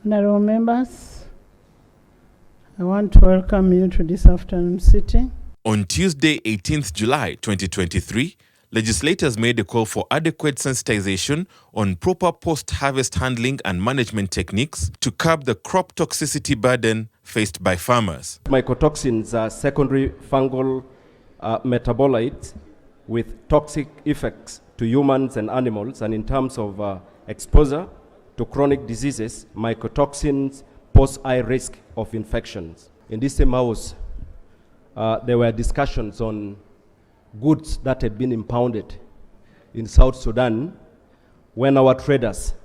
Honorable members, I want to welcome you to this afternoon sitting. On Tuesday, 18th July 2023, legislators made a call for adequate sensitization on proper post-harvest handling and management techniques to curb the crop toxicity burden faced by farmers. Mycotoxins are secondary fungal metabolites with toxic effects to humans and animals, and in terms of exposure to chronic diseases, mycotoxins pose high risk of infections. In this same house, there were discussions on goods that had been impounded in South Sudan when our traders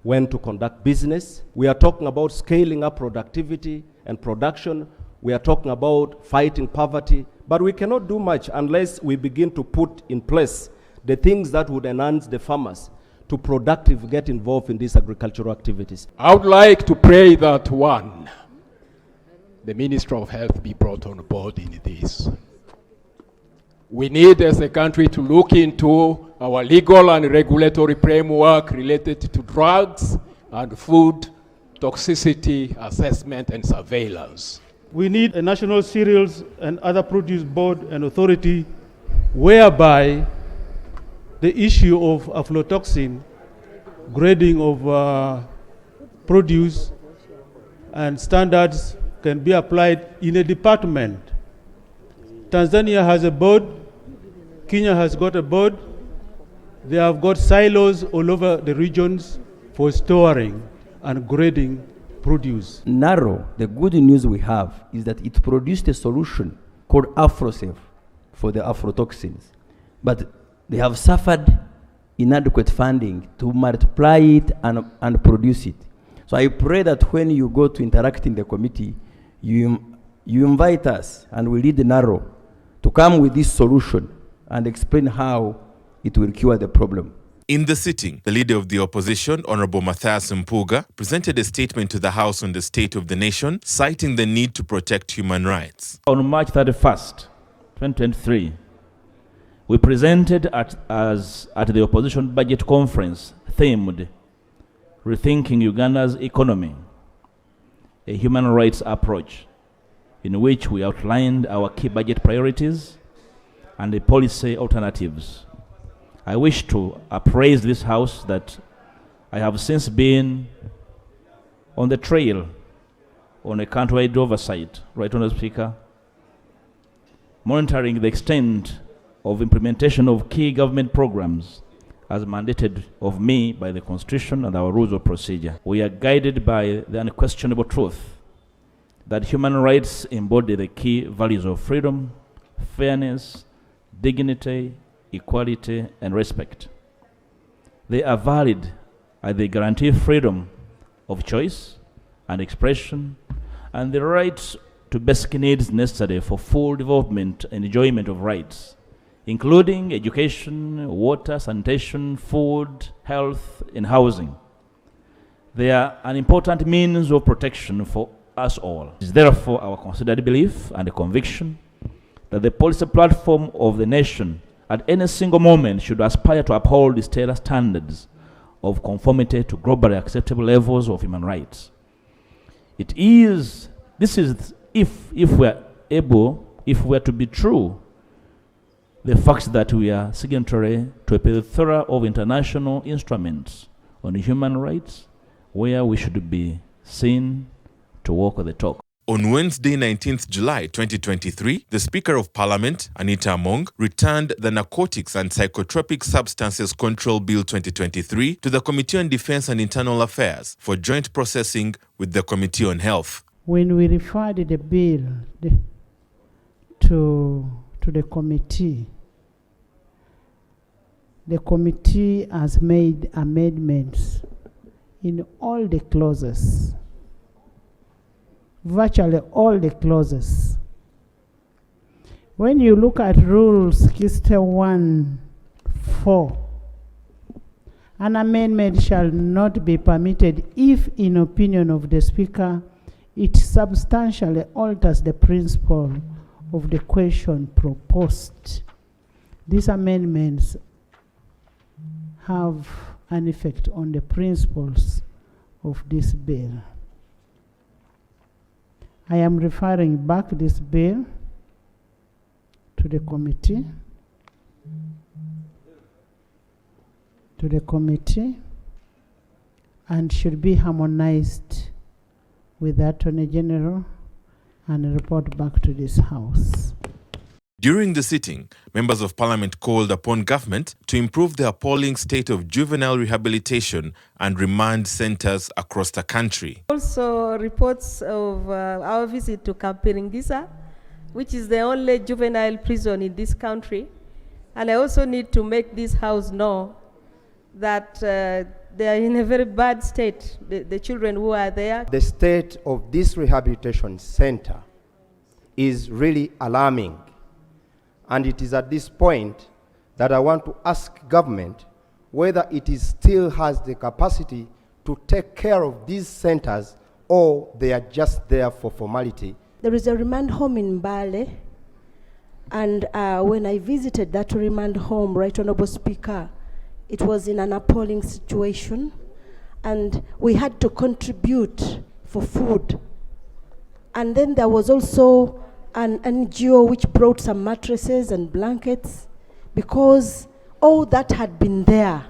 went to conduct business. We are talking about scaling up productivity and production. We are talking about fighting poverty, but we cannot do much unless we begin to put in place the things that would enhance the farmers to productively get involved in these agricultural activities. I would like to pray that one, the Minister of Health be brought on board in this. We need as a country to look into our legal and regulatory framework related to drugs and food toxicity assessment and surveillance. We need a national cereals and other produce board and authority whereby the issue of aflatoxin, grading of produce and standards can be applied in a department. Tanzania has a board, Kenya has got a board. They have got silos all over the regions for storing and grading produce. Narrow, the good news we have is that it produced a solution called AfroSafe for the aflatoxins. But they have suffered inadequate funding to multiply it and produce it. So I pray that when you go to interact in the committee, you invite us, and we lead the Narrow, to come with this solution and explain how it will cure the problem. In the sitting, the leader of the opposition, Honorable Matthias Mpuga, presented a statement to the House on the state of the nation, citing the need to protect human rights. On March 31st, 2023, we presented at the opposition budget conference themed Rethinking Uganda's Economy, a human rights approach, in which we outlined our key budget priorities and the policy alternatives. I wish to appraise this House that I have since been on the trail on a countrywide oversight, Right Honourable Speaker, monitoring the extent of implementation of key government programs as mandated of me by the Constitution and our rules of procedure. We are guided by the unquestionable truth that human rights embody the key values of freedom, fairness, dignity, equality, and respect. They are valid as they guarantee freedom of choice and expression and the rights to basic needs necessary for full development and enjoyment of rights, including education, water, sanitation, food, health, and housing. They are an important means of protection for us all. It is therefore our considered belief and conviction that the policy platform of the nation at any single moment should aspire to uphold the stellar standards of conformity to globally acceptable levels of human rights. This is if we are to be true, the fact that we are signatory to a plethora of international instruments on human rights, where we should be seen to walk the talk. On Wednesday, 19th July 2023, the Speaker of Parliament, Anita Among, returned the Narcotics and Psychotropic Substances Control Bill 2023 to the Committee on Defense and Internal Affairs for joint processing with the Committee on Health. When we referred the bill to the committee has made amendments in all the clauses, virtually all the clauses. When you look at Rules 61(4), an amendment shall not be permitted if, in opinion of the Speaker, it substantially alters the principle of the question proposed. These amendments have an effect on the principles of this bill. I am referring back this bill to the committee, and should be harmonized with the Attorney General and report back to this House. During the sitting, members of parliament called upon government to improve the appalling state of juvenile rehabilitation and remand centers across the country. Also, reports of our visit to Kampiringisa, which is the only juvenile prison in this country. And I also need to make this House know that they are in a very bad state, the children who are there. The state of this rehabilitation center is really alarming. And it is at this point that I want to ask government whether it still has the capacity to take care of these centers, or they are just there for formality. There is a remand home in Mbale, and when I visited that remand home, Right Honorable Speaker, it was in an appalling situation, and we had to contribute for food. And then there was also an NGO which brought some mattresses and blankets, because all that had been there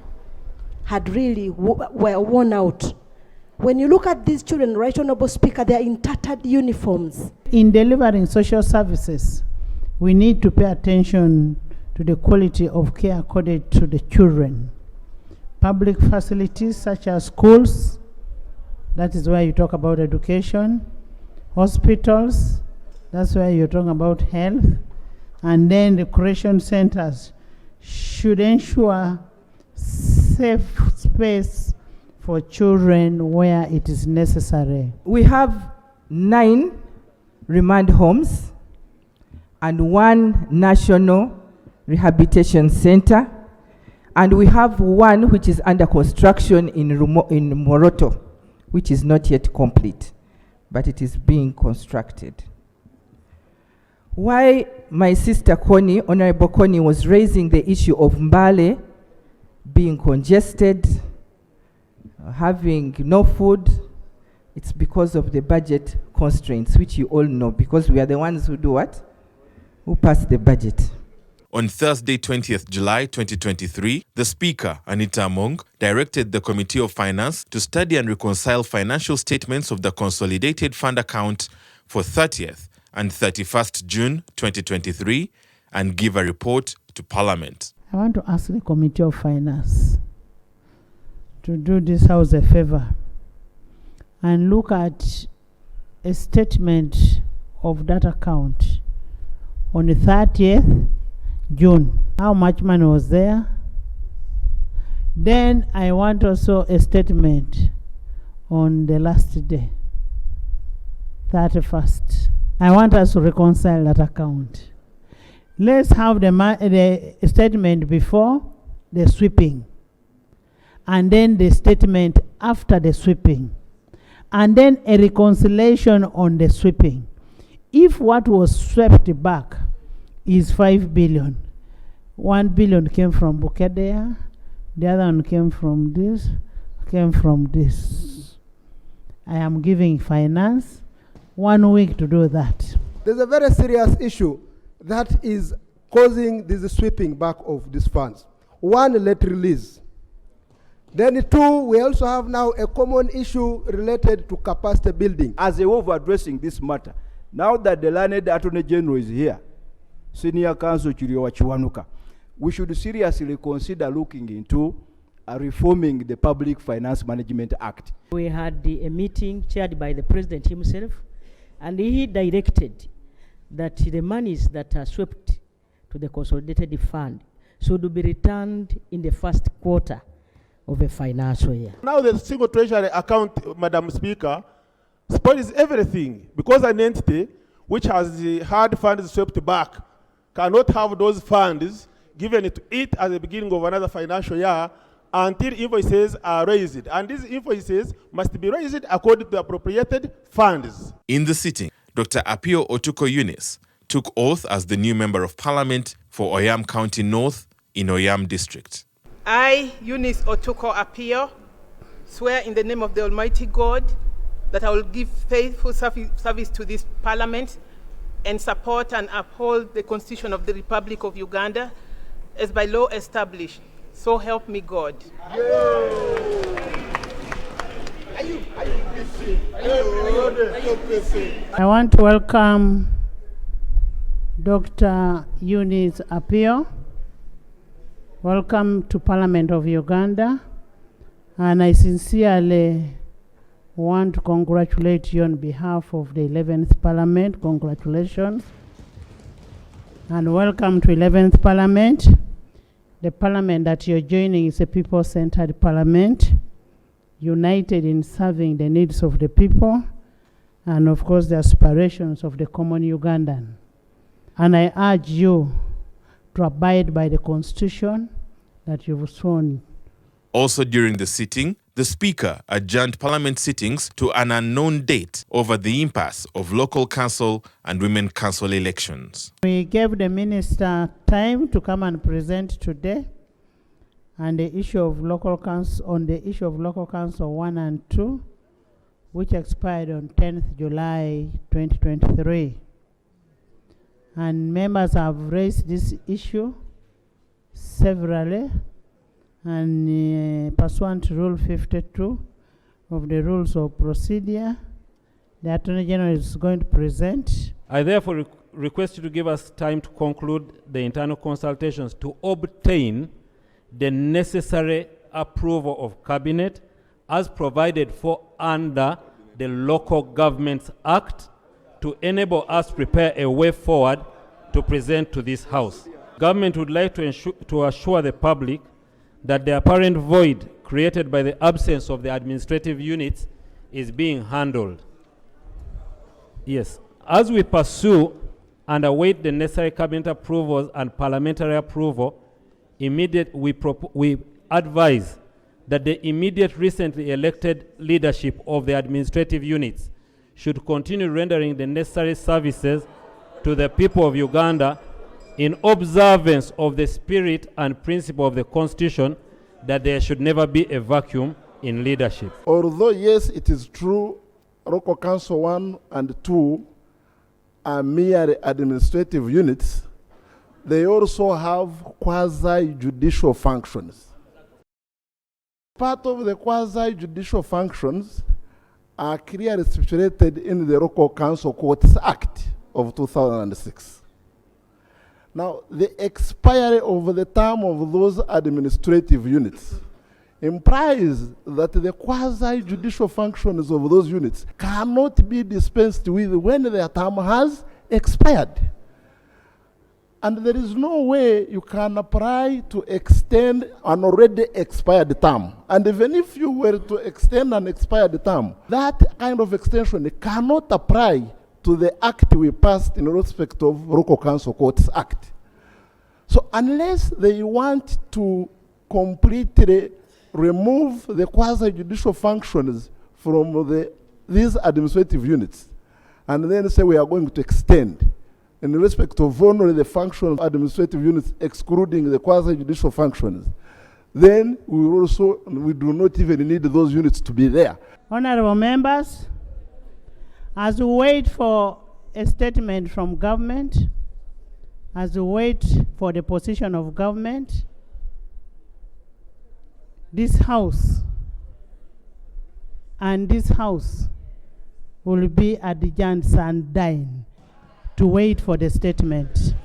had really were worn out. When you look at these children, Right Honorable Speaker, they are in tattered uniforms. In delivering social services, we need to pay attention to the quality of care accorded to the children. Public facilities such as schools, that is where you talk about education, hospitals, that's where you're talking about health, and then recreation centers should ensure safe space for children where it is necessary. We have 9 remand homes and 1 national rehabilitation center, and we have 1 which is under construction in Moroto, which is not yet complete, but it is being constructed. Why my sister Connie, Honorable Connie, was raising the issue of Mbale being congested, having no food, it's because of the budget constraints, which you all know, because we are the ones who do what? Who pass the budget. On Thursday, 20th July 2023, the Speaker, Anita Among, directed the Committee of Finance to study and reconcile financial statements of the Consolidated Fund account for 30th and 31st June 2023 and give a report to Parliament. I want to ask the Committee of Finance to do this House a favor and look at a statement of that account on the 30th June. How much money was there? Then I want also a statement on the last day, 31st. I want us to reconcile that account. Let's have the statement before the sweeping, and then the statement after the sweeping, and then a reconciliation on the sweeping. If what was swept back is 5 billion, 1 billion came from Bukedea, the other one came from this, I am giving finance 1 week to do that. There's a very serious issue that is causing this sweeping back of these funds. 1, late release. Then 2, we also have now a common issue related to capacity building. As a way of addressing this matter, now that the learned Attorney General is here, Senior Counsel Chiriwa Chiwanuka, we should seriously consider looking into reforming the Public Finance Management Act. We had a meeting chaired by the President himself, and he directed that the monies that are swept to the Consolidated Fund should be returned in the first quarter of a financial year. Now the single treasury account, Madam Speaker, spoils everything, because an entity which has the hard funds swept back cannot have those funds given to it at the beginning of another financial year until invoices are raised. And these invoices must be raised according to the appropriated funds. In the sitting, Dr. Apio Otuko Eunice took oath as the new Member of Parliament for Oyam County North in Oyam District. I, Eunice Otuko Apio, swear in the name of the Almighty God that I will give faithful service to this Parliament and support and uphold the Constitution of the Republic of Uganda as by law established. So help me God. I want to welcome Dr. Eunice Apio. Welcome to Parliament of Uganda. And I sincerely want to congratulate you on behalf of the 11th Parliament. Congratulations. And welcome to 11th Parliament. The Parliament that you're joining is a people-centered Parliament, united in serving the needs of the people and, of course, the aspirations of the common Ugandan. And I urge you to abide by the Constitution that you've sworn. Also during the sitting, the Speaker adjourned Parliament sittings to an unknown date over the impasse of local council and women council elections. We gave the Minister time to come and present today on the issue of local council, local council 1 and 2, which expired on 10th July 2023. And members have raised this issue severally, and pursuant to Rule 52 of the Rules of Procedure, the Attorney General is going to present. I therefore request you to give us time to conclude the internal consultations to obtain the necessary approval of Cabinet as provided for under the Local Governments Act to enable us to prepare a way forward to present to this House. Government would like to assure the public that the apparent void created by the absence of the administrative units is being handled. Yes, as we pursue and await the necessary cabinet approvals and parliamentary approval, we advise that the immediate recently elected leadership of the administrative units should continue rendering the necessary services to the people of Uganda in observance of the spirit and principle of the Constitution that there should never be a vacuum in leadership. Although, yes, it is true, Local Council 1 and 2 are mere administrative units, they also have quasi-judicial functions. Part of the quasi-judicial functions are clearly stipulated in the Local Council Courts Act of 2006. Now, the expiry of the term of those administrative units implies that the quasi-judicial functions of those units cannot be dispensed with when their term has expired. And there is no way you can apply to extend an already expired term. And even if you were to extend an expired term, that kind of extension cannot apply to the act we passed in respect of Local Council Courts Act. So unless they want to completely remove the quasi-judicial functions from these administrative units, and then say we are going to extend in respect of only the functions of administrative units excluding the quasi-judicial functions, then we do not even need those units to be there. Honorable members, as we wait for a statement from government, as we wait for the position of government, this House and this House will be adjourned and dine to wait for the statement.